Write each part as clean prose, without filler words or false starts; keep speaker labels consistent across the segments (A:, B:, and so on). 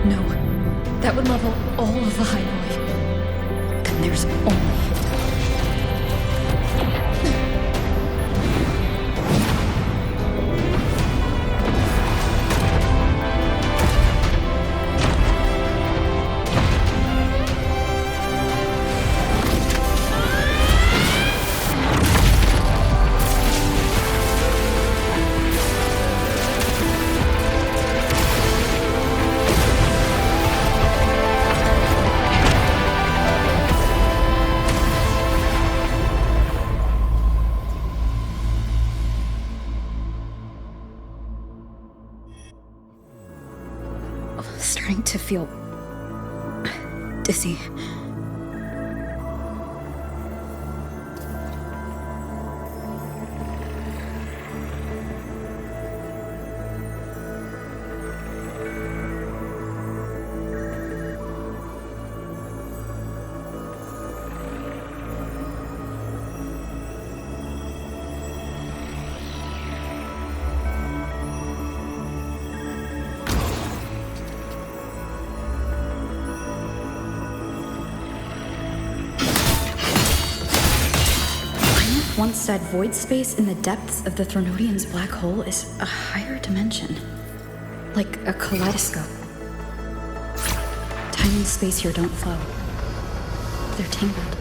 A: No, that would level all of the highway. Then there's only... Starting to feel dizzy. Once said void space in the depths of the Thronodian's black hole is a higher dimension. Like a kaleidoscope. Time and space here don't flow. They're tangled.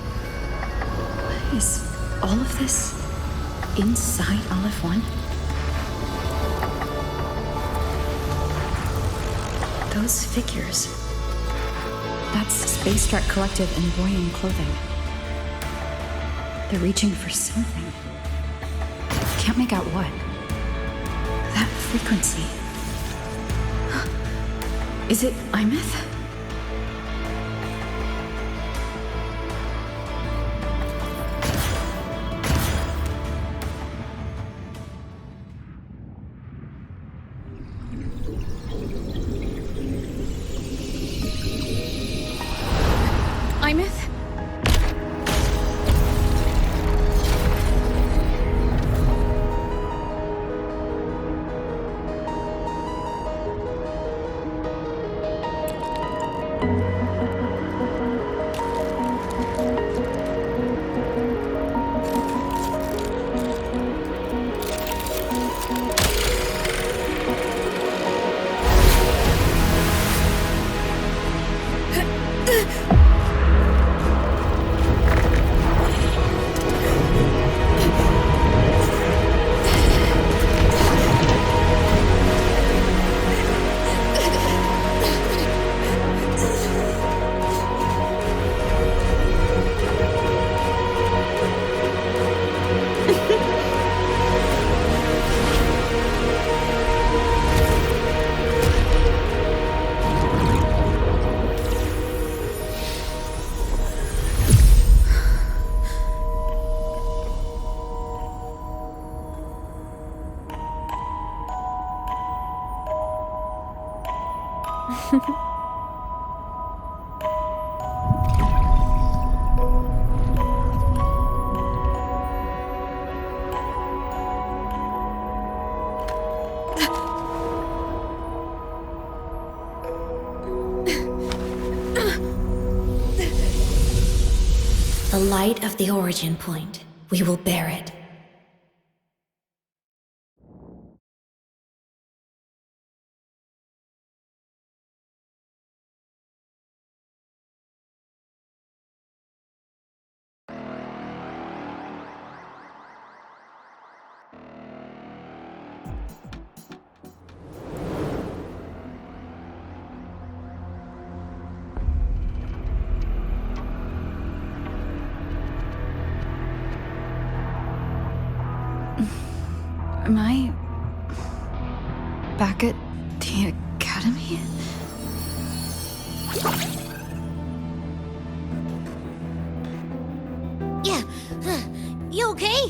A: Is all of this inside Aleph 1? Those figures. That's Space Trek Collective in Boyan clothing. They're reaching for something. Can't make out what. That frequency. Is it Imeth? Imeth?
B: The light of the origin point. We will bear it.
A: Am I back at the academy?
B: Yeah, you okay?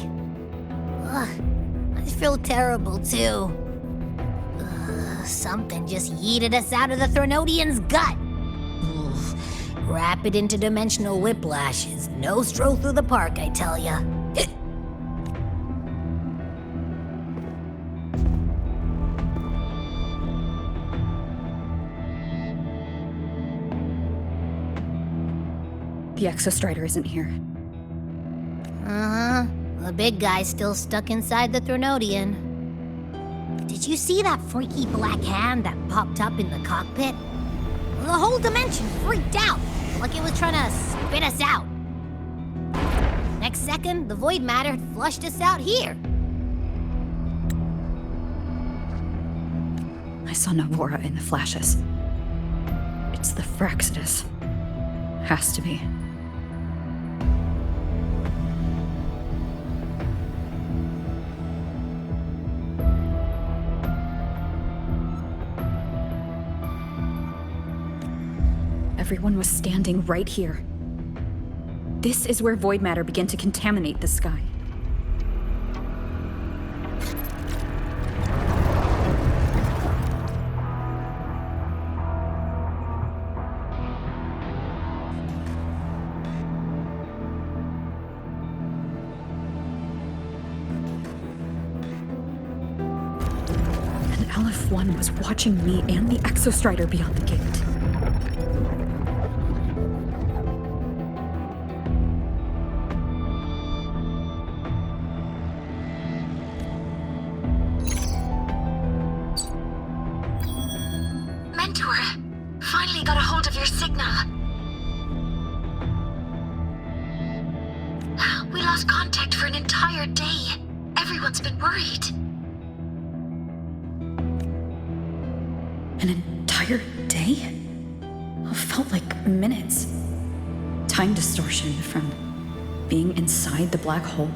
B: I feel terrible too. Something just yeeted us out of the Thronodian's gut. Rapid interdimensional whiplash is no stroll through the park, I tell ya.
A: The Exostrider isn't here.
B: Uh-huh. The big guy's still stuck inside the Thronodian. Did you see that freaky black hand that popped up in the cockpit? The whole dimension freaked out, like it was trying to spit us out. Next second, the void matter had flushed us out here.
A: I saw Navora in the flashes. It's the Fraxidus. Has to be. Everyone was standing right here. This is where void matter began to contaminate the sky. And LF1 was watching me and the Exostrider beyond the gate.
C: Finally got a hold of your signal. We lost contact for an entire day. Everyone's been worried.
A: An entire day? It felt like minutes. Time distortion from being inside the black hole.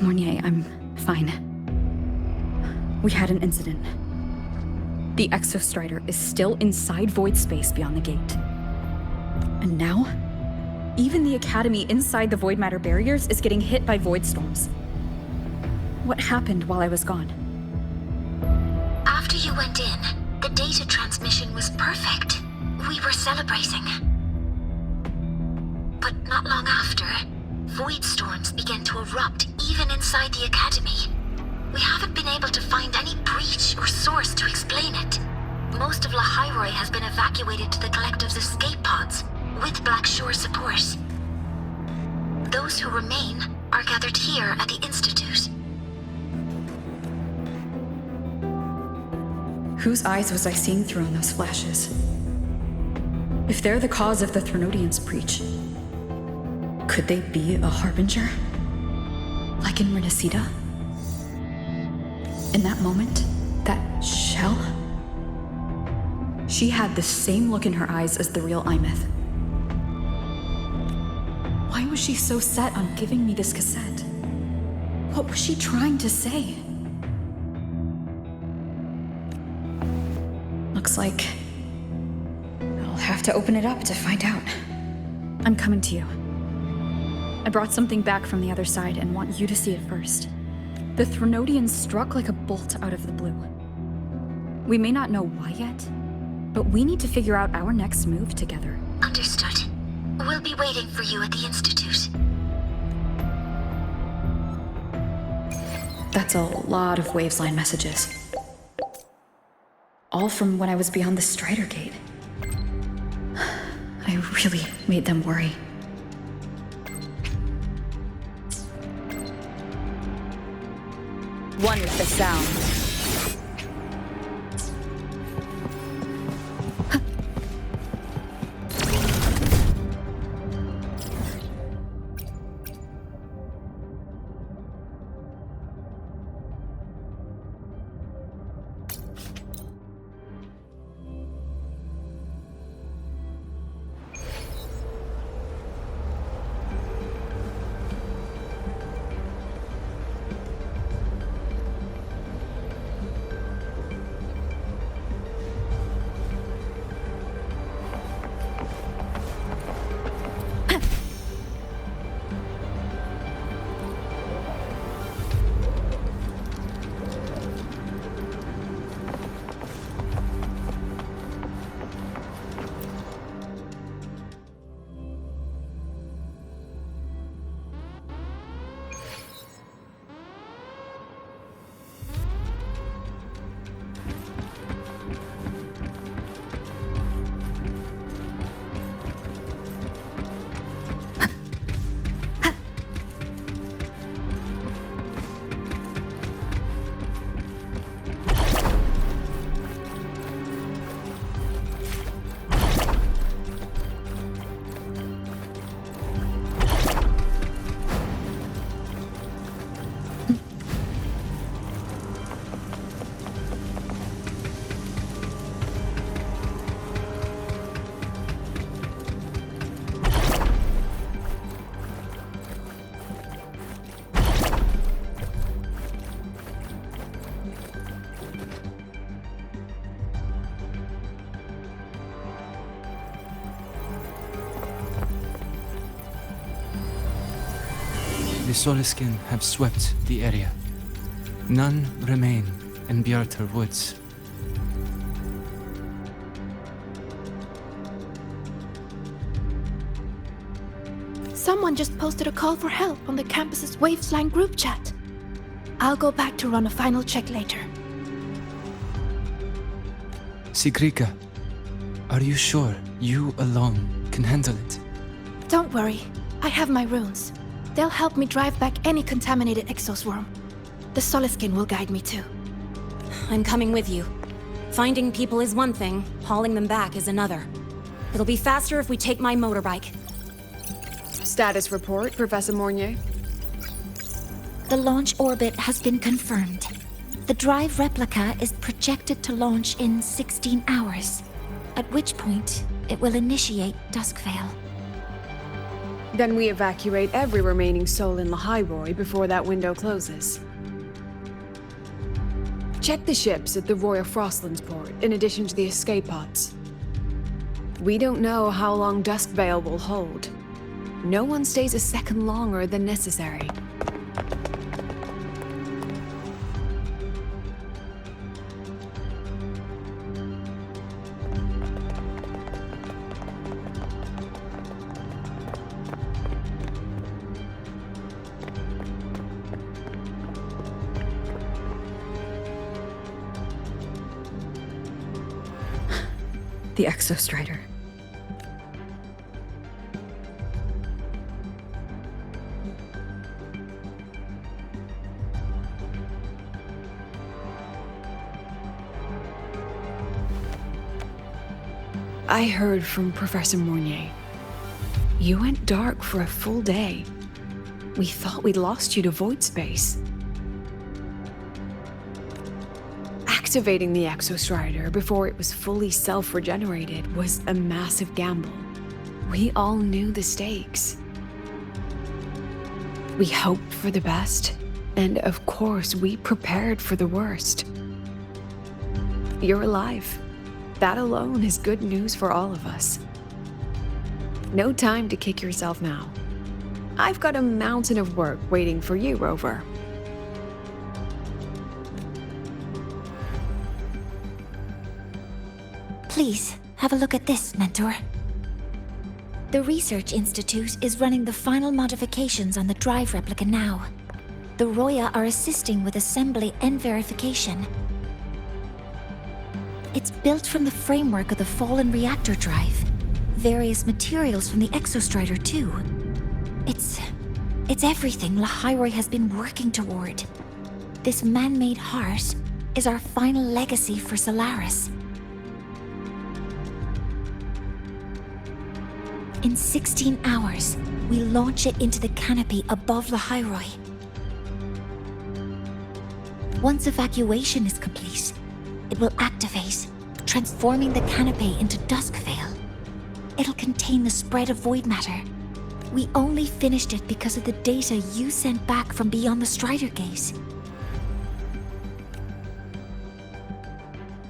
A: Mornier, I'm fine. We had an incident. The Exostrider is still inside void space beyond the gate. And now, even the Academy inside the void matter barriers is getting hit by void storms. What happened while I was gone?
C: After you went in, the data transmission was perfect. We were celebrating. But not long after, void storms began to erupt even inside the Academy. We haven't been able to find any breach or source to explain it. Most of La Hyroi has been evacuated to the Collective's escape pods, with Black Shore support. Those who remain are gathered here at the Institute.
A: Whose eyes was I seeing through on those flashes? If they're the cause of the Thronodian's breach, could they be a harbinger? Like in Renacida? In that moment, that shell? She had the same look in her eyes as the real Imeth. Why was she so set on giving me this cassette? What was she trying to say? Looks like I'll have to open it up to find out. I'm coming to you. I brought something back from the other side and want you to see it first. The Thronodian struck like a bolt out of the blue. We may not know why yet, but we need to figure out our next move together.
C: Understood. We'll be waiting for you at the Institute.
A: That's a lot of Waveline messages. All from when I was beyond the Strider Gate. I really made them worry.
D: One with the sound. Soliskin have swept the area. None remain in Bjartar Woods.
E: Someone just posted a call for help on the campus's Waveslang group chat. I'll go back to run a final check later.
D: Sigrika, are you sure you alone can handle it?
E: Don't worry, I have my runes. They'll help me drive back any contaminated exoswarm. The Soliskin will guide me too.
F: I'm coming with you. Finding people is one thing, hauling them back is another. It'll be faster if we take my motorbike.
G: Status report, Professor Mornier.
H: The launch orbit has been confirmed. The drive replica is projected to launch in 16 hours, at which point it will initiate Duskvale.
G: Then we evacuate every remaining soul in Lahairoi before that window closes. Check the ships at the Royal Frostlands port, in addition to the escape pods. We don't know how long Duskvale will hold. No one stays a second longer than necessary.
A: The Exostrider.
G: I heard from Professor Mornier. You went dark for a full day. We thought we'd lost you to void space. Activating the Exostrider before it was fully self-regenerated was a massive gamble. We all knew the stakes. We hoped for the best, and of course we prepared for the worst. You're alive. That alone is good news for all of us. No time to kick yourself now. I've got a mountain of work waiting for you, Rover.
H: Please, have a look at this, Mentor. The Research Institute is running the final modifications on the drive replica now. The Roya are assisting with assembly and verification. It's built from the framework of the fallen reactor drive. Various materials from the Exostrider, too. It's everything Lahairoi has been working toward. This man-made heart is our final legacy for Solaris. In 16 hours, we launch it into the canopy above Lahairoi. Once evacuation is complete, it will activate, transforming the canopy into Duskvale. It'll contain the spread of void matter. We only finished it because of the data you sent back from beyond the Strider Gate.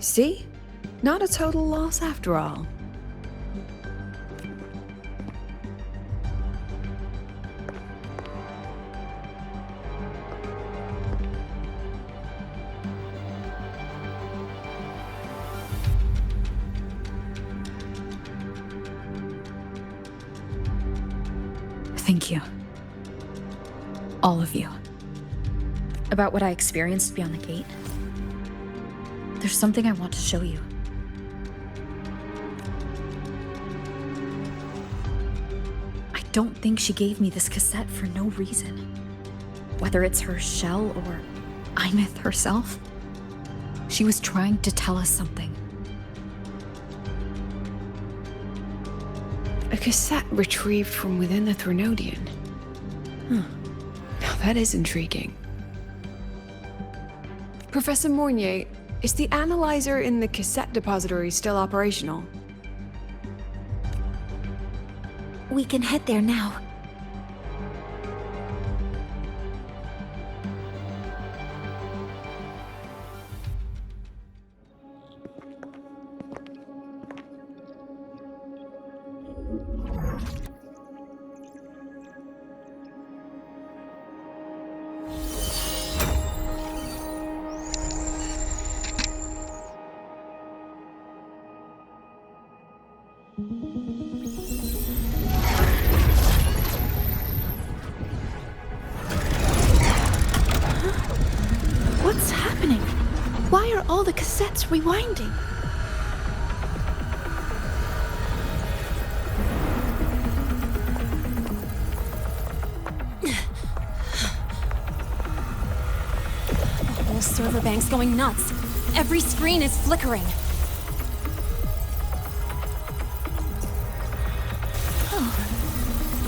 G: See? Not a total loss after all.
A: Thank you. All of you. About what I experienced beyond the gate. There's something I want to show you. I don't think she gave me this cassette for no reason. Whether it's her shell or Imith herself, she was trying to tell us something.
G: A cassette retrieved from within the Threnodian. Now that is intriguing. Professor Mornier, is the analyzer in the cassette depository still operational?
H: We can head there now.
E: all the cassettes rewinding?
F: The whole server bank's going nuts. Every screen is flickering.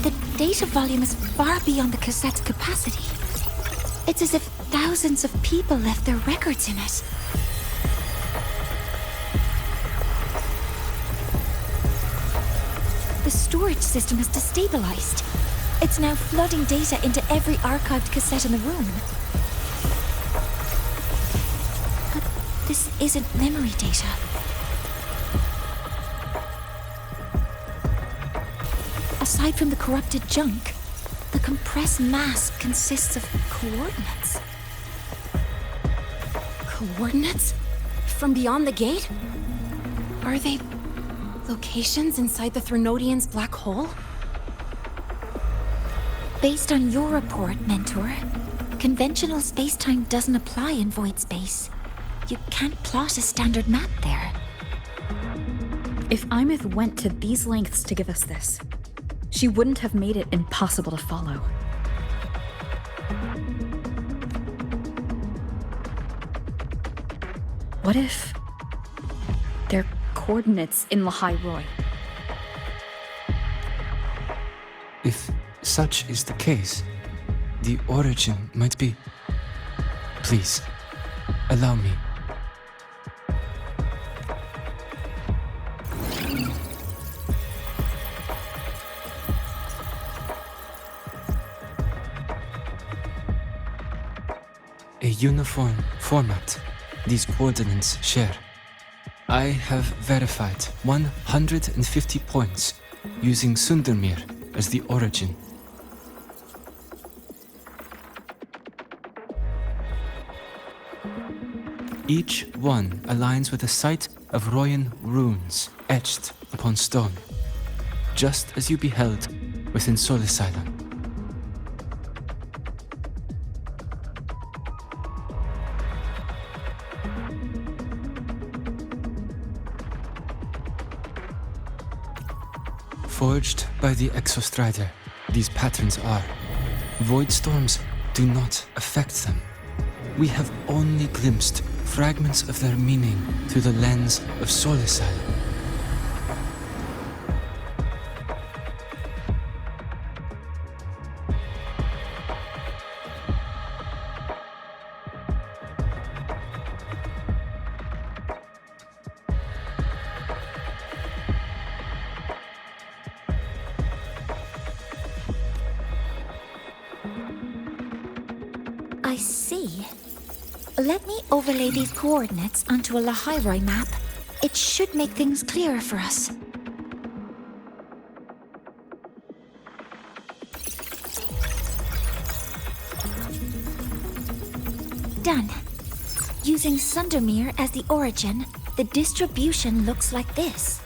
H: The data volume is far beyond the cassette's capacity. It's as if thousands of people left their records in it. The storage system is destabilized. It's now flooding data into every archived cassette in the room. But this isn't memory data. Aside from the corrupted junk, the compressed mass consists of coordinates.
F: Coordinates? From beyond the gate? Are they locations inside the Threnodian's black hole?
H: Based on your report, Mentor, conventional space-time doesn't apply in void space. You can't plot a standard map there.
A: If Imith went to these lengths to give us this, she wouldn't have made it impossible to follow. What if they're coordinates in Lahai Roy?
D: If such is the case, the origin might be... Please, allow me. A uniform format these coordinates share. I have verified 150 points using Sundermere as the origin. Each one aligns with a site of Royan runes etched upon stone, just as you beheld within Solisylon. Forged by the Exostrider, these patterns are. Void storms do not affect them. We have only glimpsed fragments of their meaning through the lens of Solisylon.
H: I see. Let me overlay these coordinates onto a Lahairoi map. It should make things clearer for us. Done. Using Sundermere as the origin, the distribution looks like this.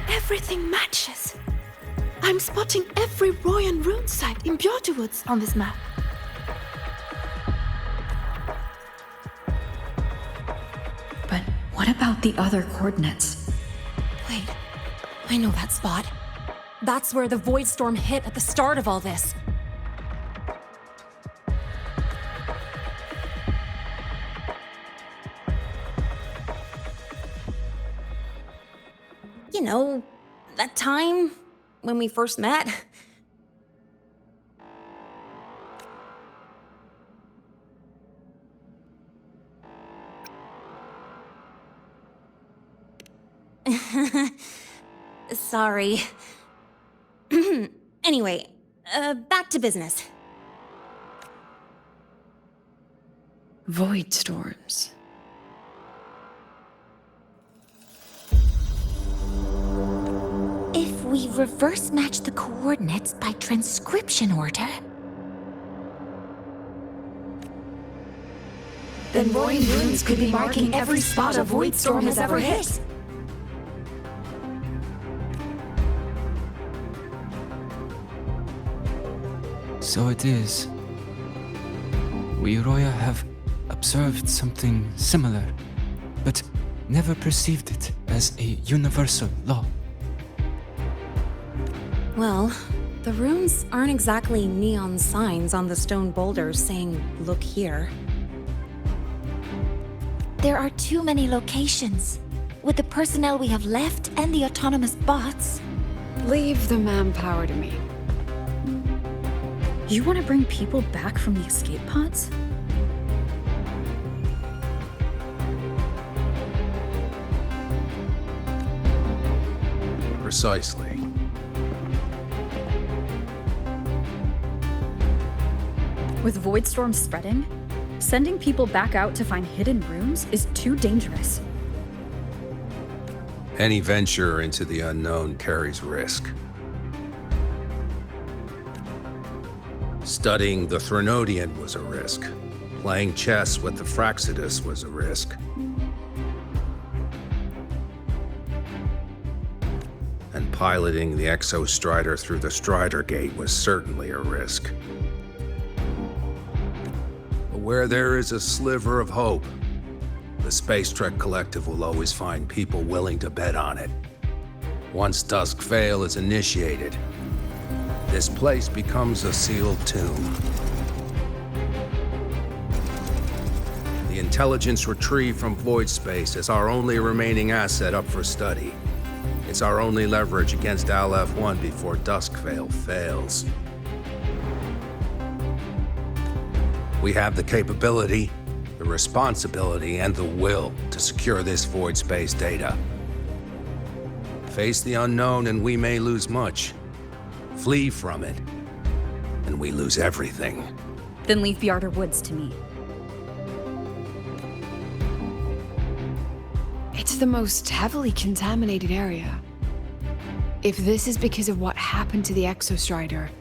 E: Everything matches. I'm spotting every Royan rune site in Bjorterwoods on this map.
A: But what about the other coordinates?
F: Wait, I know that spot. That's where the Void Storm hit at the start of all this. You know, that time when we first met. Sorry. Anyway, back to business.
G: Void storms.
H: If we reverse match the coordinates by transcription order...
F: Then Royan runes could be marking every spot a Void Storm has ever hit.
D: So it is. We Roya have observed something similar, but never perceived it as a universal law.
F: Well, the runes aren't exactly neon signs on the stone boulders saying, "Look here."
H: There are too many locations. With the personnel we have left and the autonomous bots.
G: Leave the manpower to me.
A: You want to bring people back from the escape pods?
I: Precisely.
A: With void storms spreading, sending people back out to find hidden rooms is too dangerous.
I: Any venture into the unknown carries risk. Studying the Threnodian was a risk. Playing chess with the Fraxidus was a risk. And piloting the Exostrider through the Strider Gate was certainly a risk. But where there is a sliver of hope, the Space Trek Collective will always find people willing to bet on it. Once Dusk Vale is initiated, this place becomes a sealed tomb. The intelligence retrieved from void space is our only remaining asset up for study. It's our only leverage against Aleph-1 before Dusk Vale fails. We have the capability, the responsibility, and the will to secure this void space data. Face the unknown and we may lose much. Flee from it, and we lose everything.
A: Then leave Bjarder Woods to me.
G: It's the most heavily contaminated area. If this is because of what happened to the Exostrider,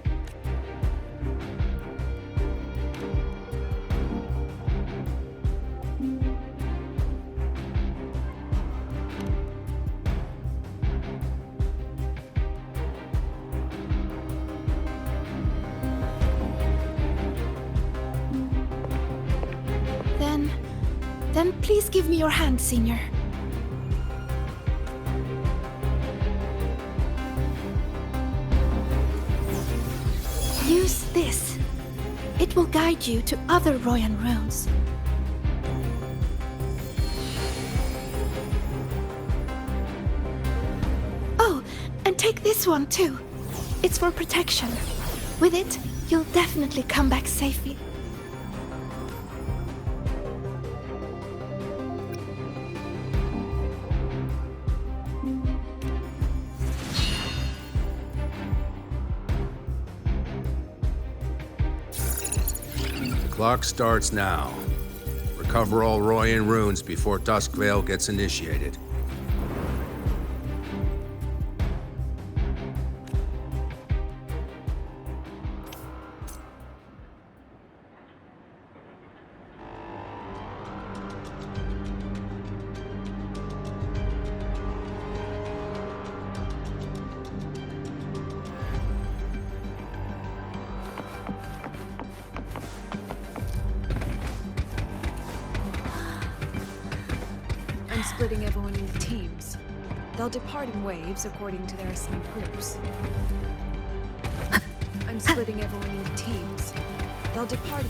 E: Then please give me your hand, Senior. Use this. It will guide you to other Royan runes. Oh, and take this one too. It's for protection. With it, you'll definitely come back safely.
I: Clock starts now. Recover all Royan runes before Dusk Vale gets initiated.
G: I'm splitting everyone into teams. They'll depart in waves according to their assigned groups. I'm splitting everyone into teams. They'll depart.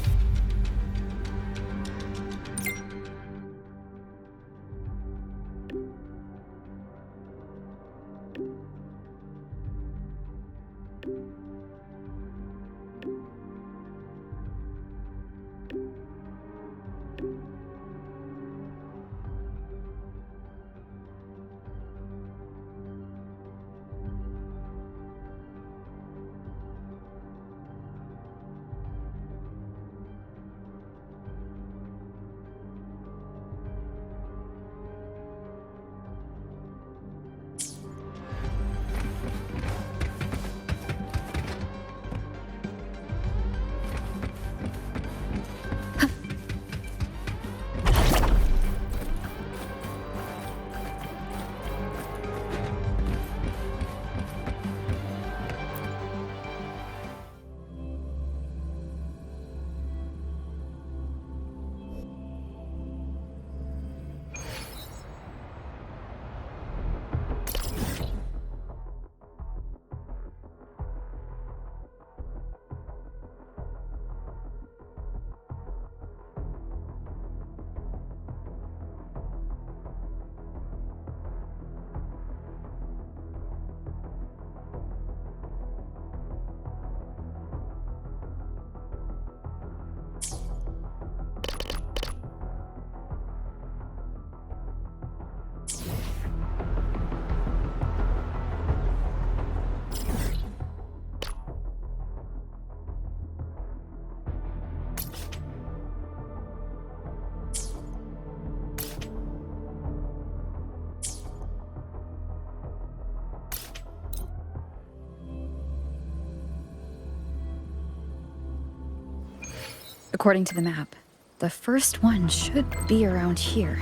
A: According to the map, the first one should be around here.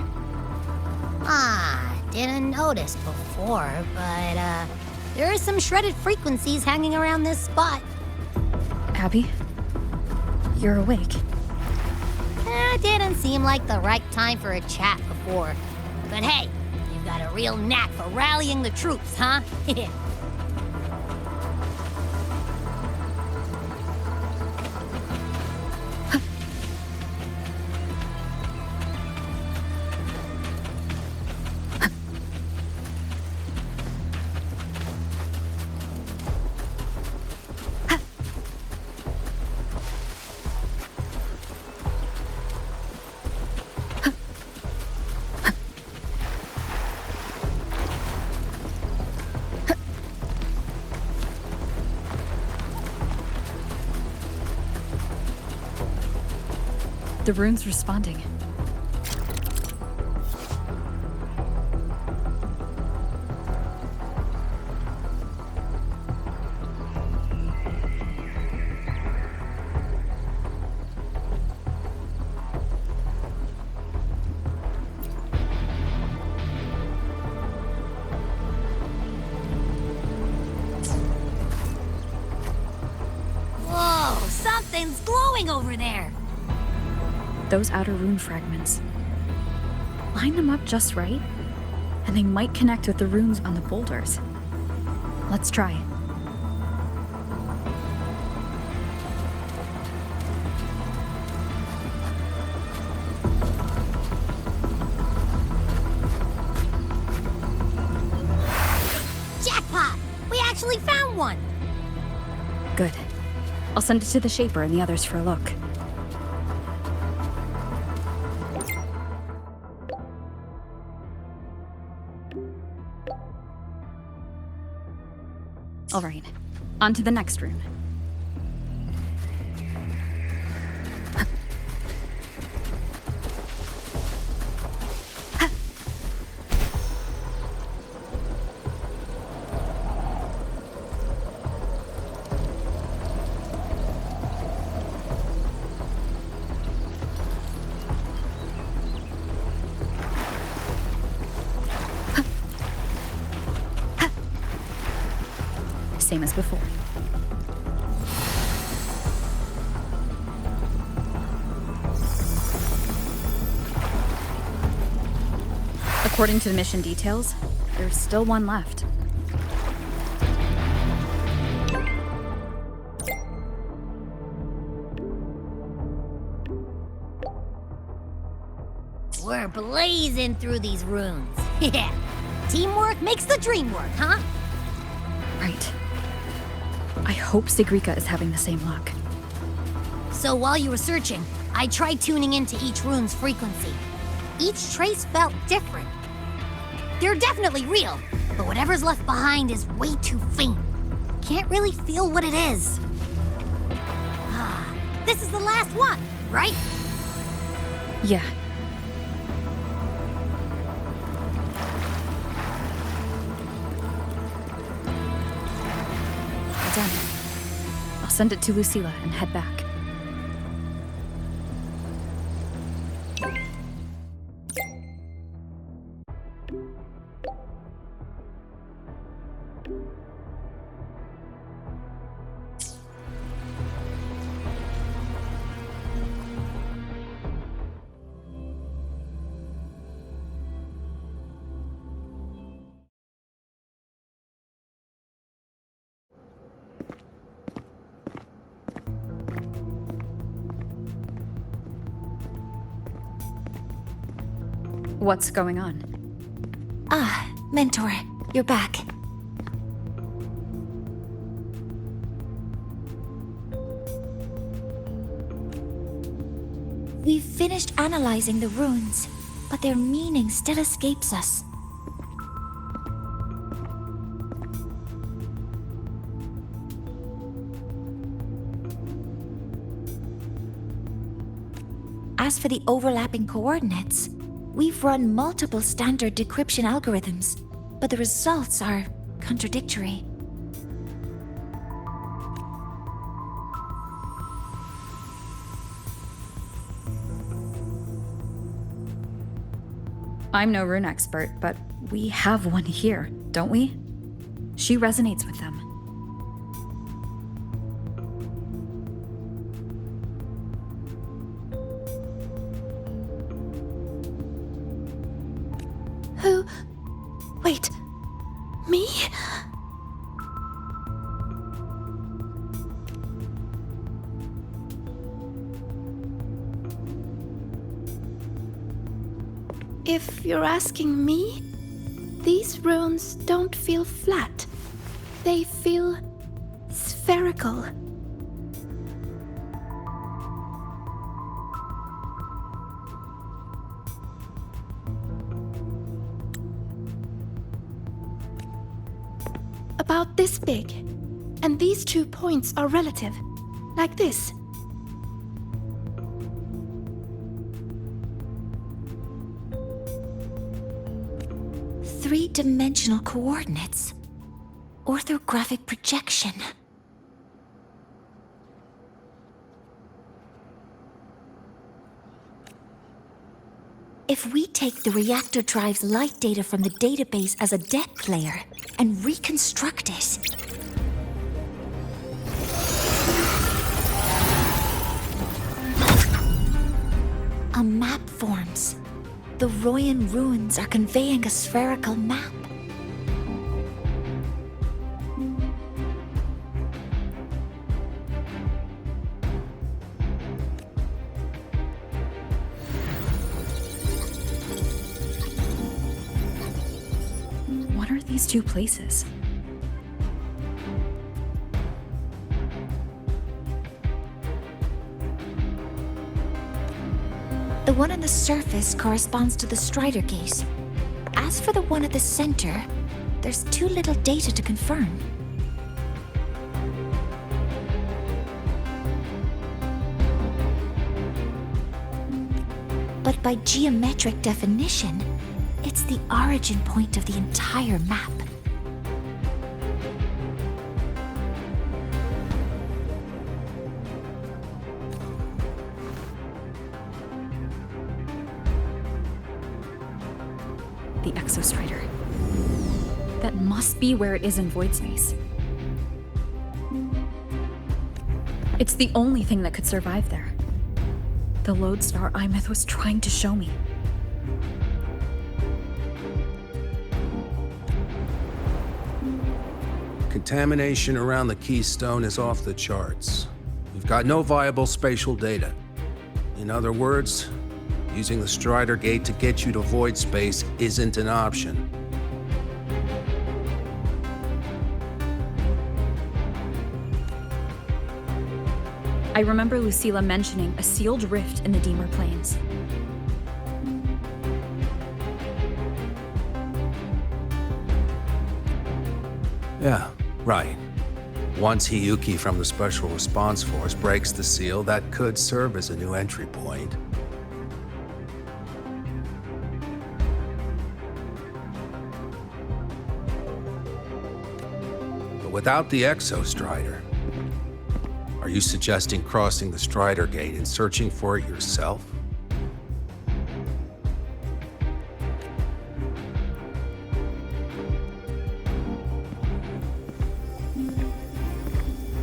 B: Didn't notice before, but, there are some shredded frequencies hanging around this spot.
A: Abby? You're awake.
B: Didn't seem like the right time for a chat before. But hey, you've got a real knack for rallying the troops, huh?
A: The rune's responding.
B: Whoa, something's glowing over there.
A: Those outer rune fragments. Line them up just right, and they might connect with the runes on the boulders. Let's try.
B: Jackpot! We actually found one!
A: Good. I'll send it to the Shaper and the others for a look. All right, on to the next rune. Same as before. According to the mission details, there's still one left.
B: We're blazing through these runes. Yeah. Teamwork makes the dream work, huh?
A: Right. I hope Sigrika is having the same luck.
B: So while you were searching, I tried tuning into each rune's frequency. Each trace felt different. They're definitely real, but whatever's left behind is way too faint. Can't really feel what it is. This is the last one, right?
A: Yeah. Done. I'll send it to Lucilla and head back. What's going on?
H: Mentor, you're back. We've finished analyzing the runes, but their meaning still escapes us. As for the overlapping coordinates, we've run multiple standard decryption algorithms, but the results are contradictory.
A: I'm no rune expert, but we have one here, don't we? She resonates with them.
E: Who? Wait. Me? If you're asking me, these runes don't feel flat. They feel spherical. About this big. And these 2 points are relative. Like this.
H: Three-dimensional coordinates. Orthographic projection. If we take the reactor drive's light data from the database as a deck layer and reconstruct it, a map forms. The Royan ruins are conveying a spherical map.
A: What are these 2 places?
H: The one on the surface corresponds to the Strider Gate. As for the one at the center, there's too little data to confirm. But by geometric definition, it's the origin point of the entire map.
A: The Exostrider. That must be where it is in void space. It's the only thing that could survive there. The lodestar Imeth was trying to show me.
I: Contamination around the Keystone is off the charts. We've got no viable spatial data. In other words, using the Strider Gate to get you to void space isn't an option.
A: I remember Lucilla mentioning a sealed rift in the Deemer Plains.
I: Yeah, right. Once Hiyuki from the Special Response Force breaks the seal, that could serve as a new entry point. But without the Exostrider, are you suggesting crossing the Strider Gate and searching for it yourself?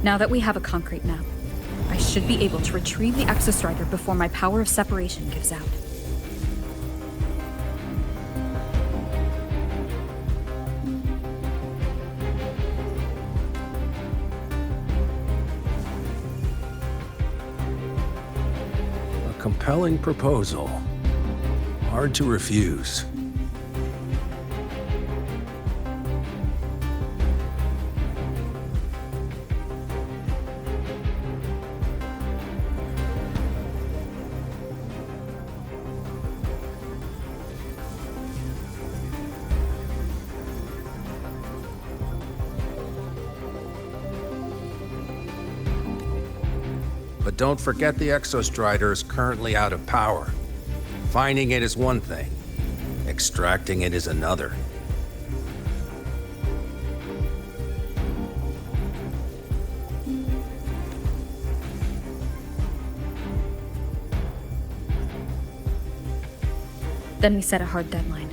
A: Now that we have a concrete map, I should be able to retrieve the Exostrider before my power of separation gives out.
I: A compelling proposal. Hard to refuse. But don't forget the Exostrider is currently out of power. Finding it is one thing. Extracting it is another.
A: Then we set a hard deadline.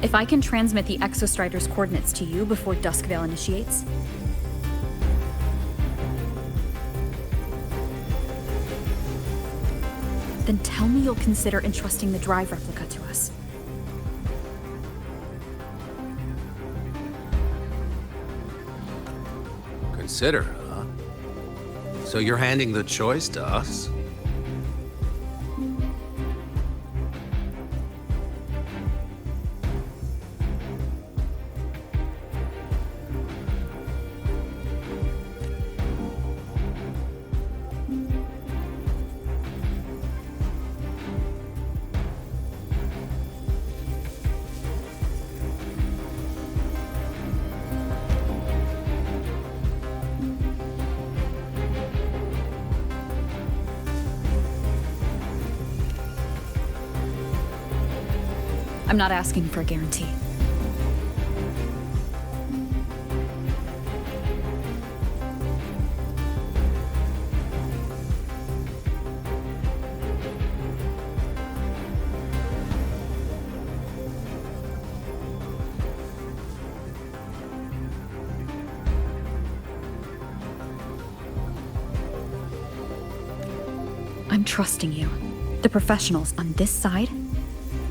A: If I can transmit the Exostrider's coordinates to you before Duskvale initiates, then tell me you'll consider entrusting the drive replica to us.
I: Consider, huh? So you're handing the choice to us?
A: I'm not asking for a guarantee. I'm trusting you, the professionals on this side,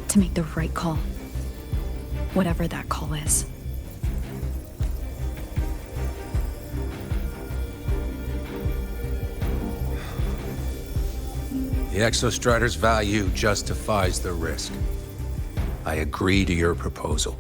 A: to make the right call. Whatever that call is.
I: The Exostrider's value justifies the risk. I agree to your proposal.